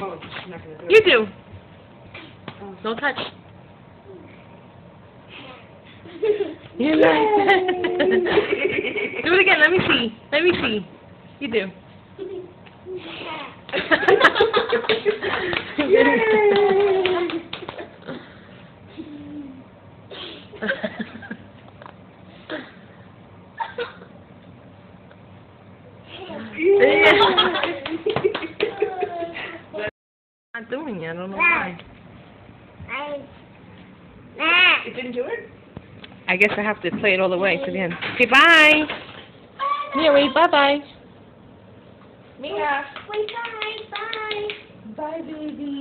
Oh, she's not gonna do You it. do. Don't touch. You like that? Do it again. Let me see. Let me see. You do. Not doing it. I don't know why. It didn't do it? I guess I have to play it all the way to the end. Okay, bye. Mia, wait, bye-bye. Mia. Wait, bye, bye. Bye, baby.